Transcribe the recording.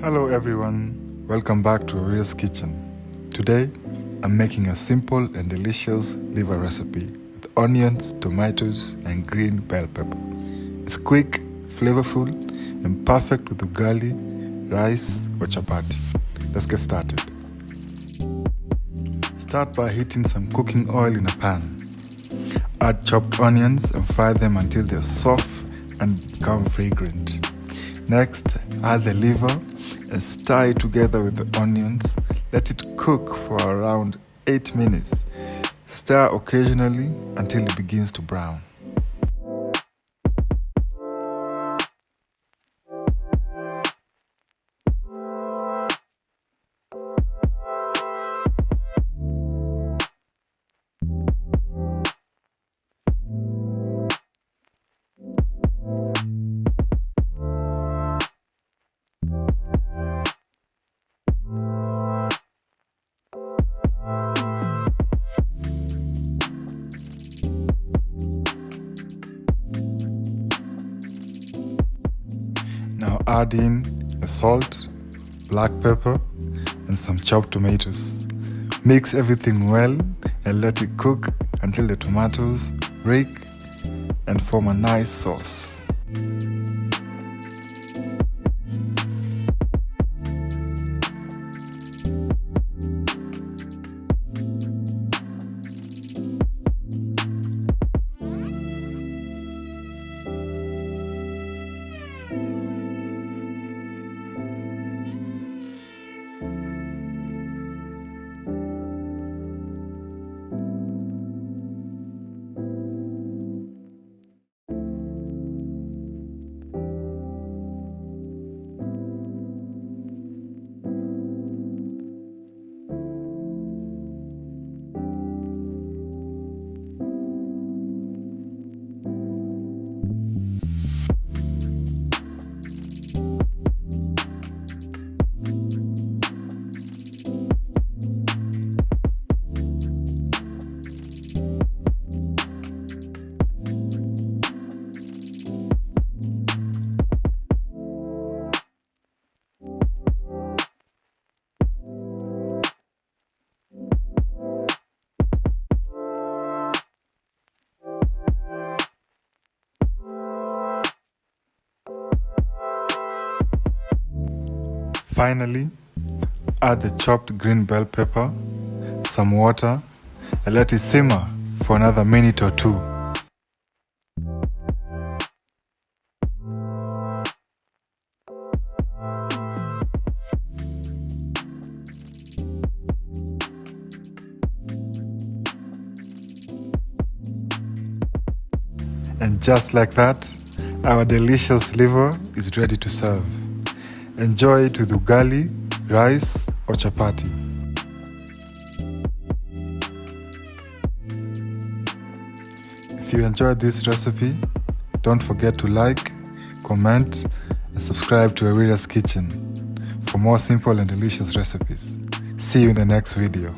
Hello everyone, welcome back to Owira's kitchen. Today, I'm making a simple and delicious liver recipe with onions, tomatoes, and green bell pepper. It's quick, flavorful, and perfect with ugali, rice, or chapati. Let's get started. Start by heating some cooking oil in a pan. Add chopped onions and fry them until they're soft and become fragrant. Next, add the liver and stir it together with the onions. Let it cook for around 8 minutes. Stir occasionally until it begins to brown. Now add in the salt, black pepper, and some chopped tomatoes. Mix everything well and let it cook until the tomatoes break and form a nice sauce. Finally, add the chopped green bell pepper, some water, and let it simmer for another minute or two. And just like that, our delicious liver is ready to serve. Enjoy it with ugali, rice, or chapati. If you enjoyed this recipe, don't forget to like, comment, and subscribe to Owira's Kitchen for more simple and delicious recipes. See you in the next video.